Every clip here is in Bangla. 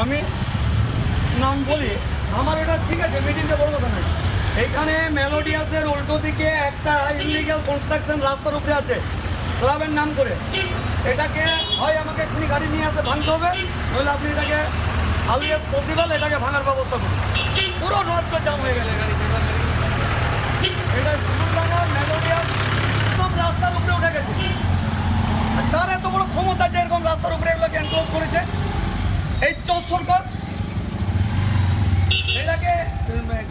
আমি নাম বলি, আমার এটা ঠিক আছে, মিটিংটা বড় কথা নাই। এখানে মেলোডিয়াসের উল্টো দিকে একটা ইলিগাল কনস্ট্রাকশন রাস্তার উপরে আছে ক্লাবের নাম করে। এটাকে হয় আমাকে এক্ষুনি গাড়ি নিয়ে আসে ভাঙতে হবে, নইলে আপনি এটাকে আলিয়াস পসিবল এটাকে ভাঙার ব্যবস্থা করুন। পুরো রোডটা জাম হয়ে গেলে গাড়ি এটা সুন্দরবন মেলোডিয়াস একদম রাস্তার উপরে উঠে গেছে। আর তার এত বড় ক্ষমতা যে এরকম রাস্তার উপরে এগুলোকে এনক্লোজ করেছে এই চোর সরকার। এটাকে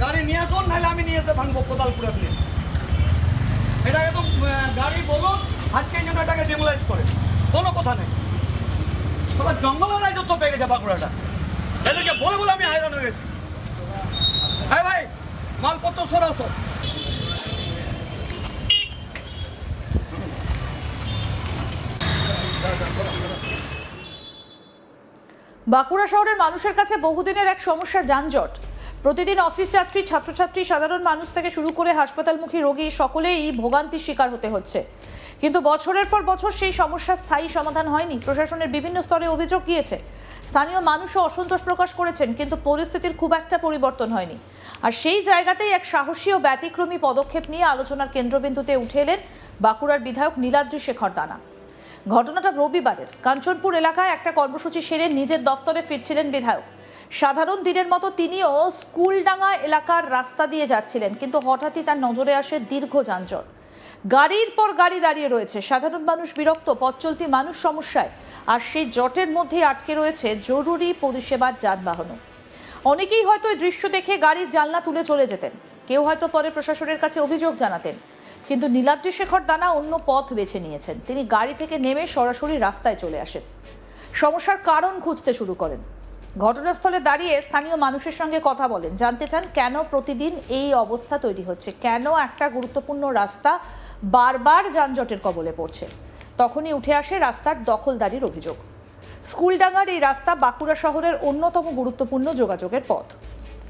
গাড়ি নিয়ে আসুন, নাহলে আমি নিয়ে এসে ভাঙবো কোদালপুরে দিয়ে। এটা একদম গাড়ি বলুন আজকে জন্য এটাকে ডিমোলাইজ করে, কোনো কথা নেই। তোমার জঙ্গলের রাজত্ব পেয়ে গেছে বাঁকুড়াটা। এদেরকে বলে বলে আমি হায়রান হয়ে গেছি। হ্যাঁ ভাই, মালপত্র সরাও সব। বাঁকুড়া শহরের মানুষের কাছে বহুদিনের এক সমস্যা যানজট। প্রতিদিন অফিস যাত্রী, ছাত্রছাত্রী, সাধারণ মানুষ থেকে শুরু করে হাসপাতালমুখী রোগী সকলেই ভোগান্তির শিকার হতে হচ্ছে। কিন্তু বছরের পর বছর সেই সমস্যার স্থায়ী সমাধান হয়নি। প্রশাসনের বিভিন্ন স্তরে অভিযোগ গিয়েছে, স্থানীয় মানুষও অসন্তোষ প্রকাশ করেছেন, কিন্তু পরিস্থিতির খুব একটা পরিবর্তন হয়নি। আর সেই জায়গাতেই এক সাহসী ও ব্যতিক্রমী পদক্ষেপ নিয়ে আলোচনার কেন্দ্রবিন্দুতে উঠে এলেন বাঁকুড়ার বিধায়ক নীলাদ্রি শেখর দানা। ঘটনাটা রবিবারের কাঞ্চনপুর এলাকায় একটা কর্মসূচি সেরে নিজের দফতরে ফিরছিলেন বিধায়ক। সাধারণ দিনের মতো তিনিও স্কুলডাঙ্গা এলাকার রাস্তা দিয়ে যাচ্ছিলেন, কিন্তু হঠাৎই তার নজরে আসে দীর্ঘ যানজট। গাড়ির পর গাড়ি দাঁড়িয়ে রয়েছে, সাধারণ মানুষ বিরক্ত, পথ চলতি মানুষ সমস্যায়, আর সেই জটের মধ্যেই আটকে রয়েছে জরুরি পরিষেবার যানবাহনও। অনেকেই হয়তো এই দৃশ্য দেখে গাড়ির জানলা তুলে চলে যেতেন, কেউ হয়তো পরে প্রশাসনের কাছে অভিযোগ জানাতেন। কিন্তু নীলাদ্রি শেখর দানা অন্য পথ বেছে নিয়েছেন। তিনি গাড়ি থেকে নেমে সরাসরি রাস্তায় চলে আসেন, সমস্যার কারণ খুঁজতে শুরু করেন। ঘটনাস্থলে দাঁড়িয়ে স্থানীয় মানুষের সঙ্গে কথা বলেন, জানতে চান কেন প্রতিদিন এই অবস্থা তৈরি হচ্ছে, কেন একটা গুরুত্বপূর্ণ রাস্তা বারবার যানজটের কবলে পড়ছে। তখনই উঠে আসে রাস্তার দখলদারির অভিযোগ। স্কুলডাঙ্গার এই রাস্তা বাঁকুড়া শহরের অন্যতম গুরুত্বপূর্ণ যোগাযোগের পথ।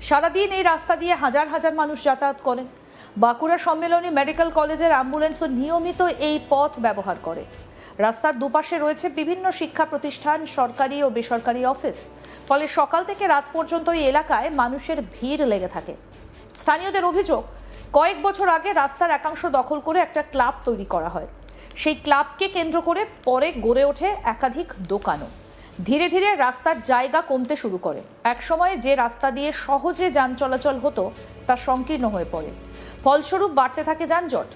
সারাদিন এই রাস্তা দিয়ে হাজার হাজার মানুষ যাতায়াত করেন। বাঁকুড়া সম্মেলনী মেডিকেল কলেজের অ্যাম্বুলেন্সও নিয়মিত এই পথ ব্যবহার করে। রাস্তার দুপাশে রয়েছে বিভিন্ন শিক্ষা প্রতিষ্ঠান, সরকারি ও বেসরকারি অফিস। ফলে সকাল থেকে রাত পর্যন্ত এই এলাকায় মানুষের ভিড় লেগে থাকে। স্থানীয়দের অভিযোগ, কয়েক বছর আগে রাস্তার একাংশ দখল করে একটা ক্লাব তৈরি করা হয়। সেই ক্লাবকে কেন্দ্র করে পরে গড়ে ওঠে একাধিক দোকানও। ধীরে ধীরে রাস্তার জায়গা কমতে শুরু করে। একসময়ে যে রাস্তা দিয়ে সহজে যান চলাচল হতো তা সংকীর্ণ হয়ে পড়ে। ফলস্বরূপ বাড়তে থাকে যানজট।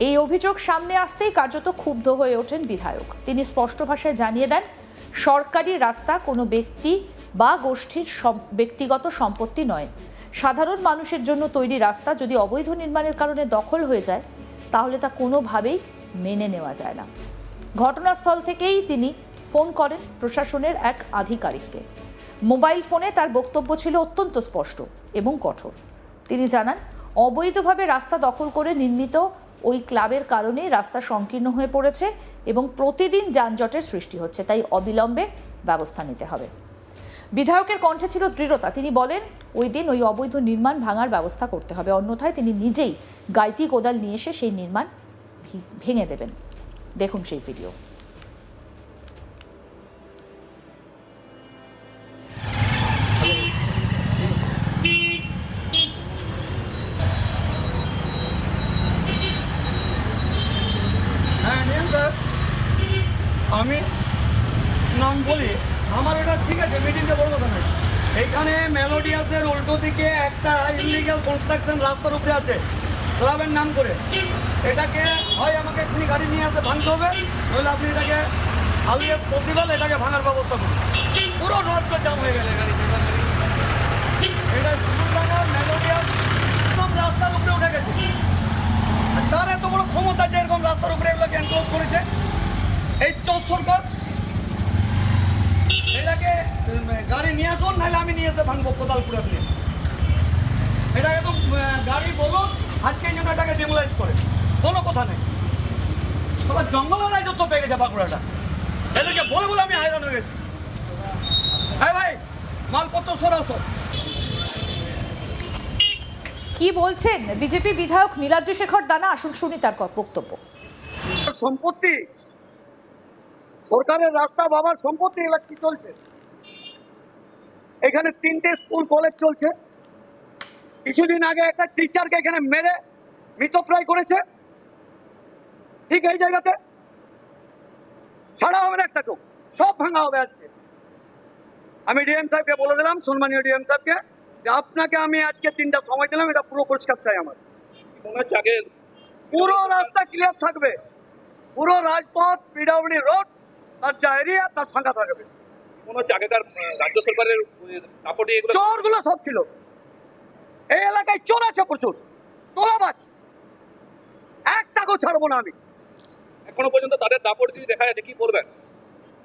এই অভিযোগ সামনে আসতেই কার্যত ক্ষুব্ধ হয়ে ওঠেন বিধায়ক। তিনি স্পষ্ট ভাষায় জানিয়ে দেন, সরকারি রাস্তা কোনো ব্যক্তি বা গোষ্ঠীর ব্যক্তিগত সম্পত্তি নয়। সাধারণ মানুষের জন্য তৈরি রাস্তা যদি অবৈধ নির্মাণের কারণে দখল হয়ে যায়, তাহলে তা কোনোভাবেই মেনে নেওয়া যায় না। ঘটনাস্থল থেকেই তিনি ফোন করেন প্রশাসনের এক আধিকারিককে। মোবাইল ফোনে তার বক্তব্য ছিল অত্যন্ত স্পষ্ট এবং কঠোর। তিনি জানান, অবৈধভাবে রাস্তা দখল করে নির্মিত ওই ক্লাবের কারণে রাস্তা সংকীর্ণ হয়ে পড়েছে এবং প্রতিদিন যানজটের সৃষ্টি হচ্ছে, তাই অবিলম্বে ব্যবস্থা নিতে হবে। বিধায়কের কণ্ঠে ছিল দৃঢ়তা। তিনি বলেন, ওই দিন ওই অবৈধ নির্মাণ ভাঙার ব্যবস্থা করতে হবে, অন্যথায় তিনি নিজেই গাইতি কোদাল নিয়ে এসে সেই নির্মাণ ভেঙে দেবেন। দেখুন সেই ভিডিও। আমি নাম বলি, আমার এটা ঠিক আছে, মিটিংটা বড় কথা নাই। এখানে মেলোডিয়াসের উল্টো দিকে একটা ইলিগাল কনস্ট্রাকশন রাস্তার উপরে আছে ক্লাবের নাম করে। এটাকে হয় আমাকে এক্ষুনি গাড়ি নিয়ে আসে ভাঙতে হবে, নইলে আপনি এটাকে আলিয়াস পসিবল এটাকে ভাঙার ব্যবস্থা করুন। পুরো রোডটা জাম হয়ে গেলে গাড়ি এটা সুন্দরবন মেলোডিয়াস একদম রাস্তার উপরে উঠে গেছে। আর তার এত বড় ক্ষমতা যে এরকম রাস্তার উপরে এগুলোকে এনক্লোজ করেছে এই চোর সরকার। এটাকে গাড়ি নিয়ে আসুন, নাহলে আমি নিয়ে এসে ভাঙবো কোদালপুরে দিয়ে। এটা একদম গাড়ি বলুন আজকে জন্য এটাকে ডিমোলাইজ করে, কোনো কথা নেই। তোমার জঙ্গলের রাজত্ব পেয়ে গেছে বাঁকুড়াটা। এদেরকে বলে বলে আমি হায়রান হয়ে গেছি। হ্যাঁ ভাই, মালপত্র সরাও সব। কি বলছেন বিজেপি বিধায়ক নীলাদ্রি শেখর দানা? আসুন শুনি তার বক্তব্য। সম্পত্তি, সরকারের রাস্তা বাবার সম্পত্তি, এগুলা কি চলছে? এখানে 3টে স্কুল কলেজ চলছে। কিছুদিন আগে একটা টিচারকে এখানে মেরে মৃতপ্রায় করেছে। ঠিক এই জায়গাতে ছাড়া হবে না একটাকেও, সব ভাঙা হবে আজকে। আমি ডিএম সাহেবকে বলে দিলাম, সম্মানীয় ডিএম সাহেবকে, যে আপনাকে আমি আজকে 3টা সময় দিলাম, এটা পুরো পরিষ্কার চাই আমার। পুরো রাস্তা ক্লিয়ার থাকবে, পুরো রাজপথ, পিডব্লিউডি রোড, তার যা এরিয়া তার ফাঁকা থাকবে। মনে হচ্ছে আগেকার রাজ্য সরকারের দাপটে এগুলো চোরগুলো সব ছিল এই এলাকায়, চোর আছে প্রচুর, তোলাবাজ, একটাকেও ছাড়বো না আমি। এখনো পর্যন্ত তাদের দাপট যদি দেখা যাচ্ছে, কি বলবেন?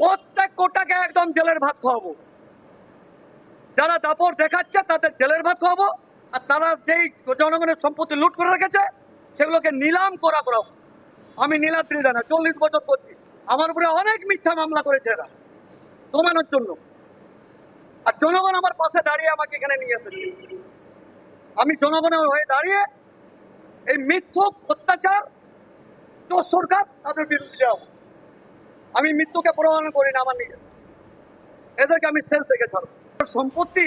প্রত্যেক কোটাকে একদম জেলের ভাত খাওয়াবো। যারা দাপট দেখাচ্ছে তাদের জেলের ভাত খাওয়াবো, আর তারা যেই জনগণের সম্পত্তি লুট করে রেখেছে সেগুলোকে নিলাম করাবো। আমি নীলাদ্রি দানা 40 বছর করছি, আমার উপরে অনেক মিথ্যা মামলা করেছে এরা দমানোর জন্য, আর জনগণ আমার পাশে দাঁড়িয়ে আমাকে এখানে নিয়ে এসেছে। আমি জনগণের হয়ে দাঁড়িয়ে এই মিথ্যুক অত্যাচার, চোর সরকার, তাদের বিরুদ্ধে যাব। আমি মৃত্যুকে প্রমাণ করি না আমার নিজে, এদেরকে আমি শেষ দেখে ছাড়ব। সম্পত্তি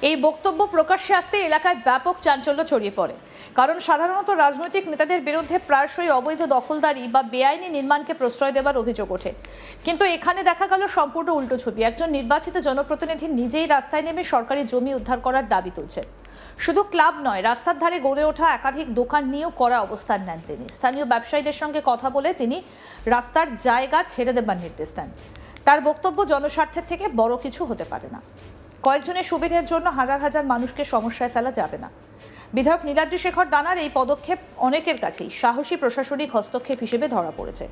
এই বক্তব্য প্রকাশ্যে আসতে এলাকায় ব্যাপক চাঞ্চল্য ছড়িয়ে পড়ে, কারণ সাধারণত রাজনৈতিক নেতাদের বিরুদ্ধে প্রায়শই অবৈধ দখলদারি বা বেআইনি নির্মাণকে প্রশ্রয় দেওয়ার অভিযোগ ওঠে। কিন্তু এখানে দেখা গেল সম্পূর্ণ উল্টো ছবি। একজন নির্বাচিত জনপ্রতিনিধি নিজেই রাস্তায় নেমে সরকারি জমি উদ্ধার করার দাবি তুলছেন। শুধু ক্লাব নয়, রাস্তার ধারে গড়ে ওঠা একাধিক দোকান নিয়েও কড়া অবস্থান নেন তিনি। স্থানীয় ব্যবসায়ীদের সঙ্গে কথা বলে তিনি রাস্তার জায়গা ছেড়ে দেবার নির্দেশ দেন। তার বক্তব্য, জনস্বার্থের থেকে বড় কিছু হতে পারে না। কয়েকজনের সুবিধের জন্য হাজার হাজার মানুষকে সমস্যায় ফেলা যাবে না। বিধায়ক নীলাদ্রি শেখর দানার এই পদক্ষেপ অনেকের কাছেই সাহসী প্রশাসনিক হস্তক্ষেপ হিসেবে ধরা পড়েছে,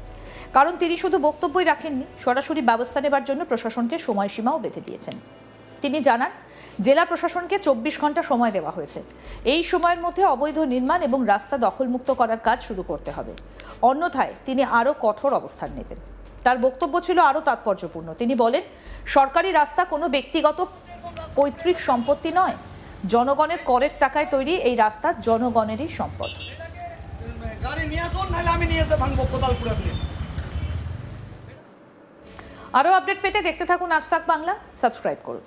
কারণ তিনি শুধু বক্তব্যই রাখেননি, সরাসরি ব্যবস্থা নেবার জন্য প্রশাসনকে সময়সীমাও বেঁধে দিয়েছেন। তিনি জানান, জেলা প্রশাসনকে 24 ঘন্টা সময় দেওয়া হয়েছে। এই সময়ের মধ্যে অবৈধ নির্মাণ এবং রাস্তা দখলমুক্ত করার কাজ শুরু করতে হবে, অন্যথায় তিনি আরও কঠোর অবস্থান নেবেন। তার বক্তব্য ছিল আরও তাৎপর্যপূর্ণ। তিনি বলেন, সরকারি রাস্তা কোনো ব্যক্তিগত পৈতৃক সম্পত্তি নয়, জনগণের করের টাকায় তৈরি এই রাস্তা জনগণেরই সম্পদ। গাড়ি নিয়ে আসুন, নাহলে আমি নিয়ে এসে ভাঙবো কোদালপুরে। আরও আপডেট পেতে দেখতে থাকুন আজ তাক বাংলা, সাবস্ক্রাইব করুন।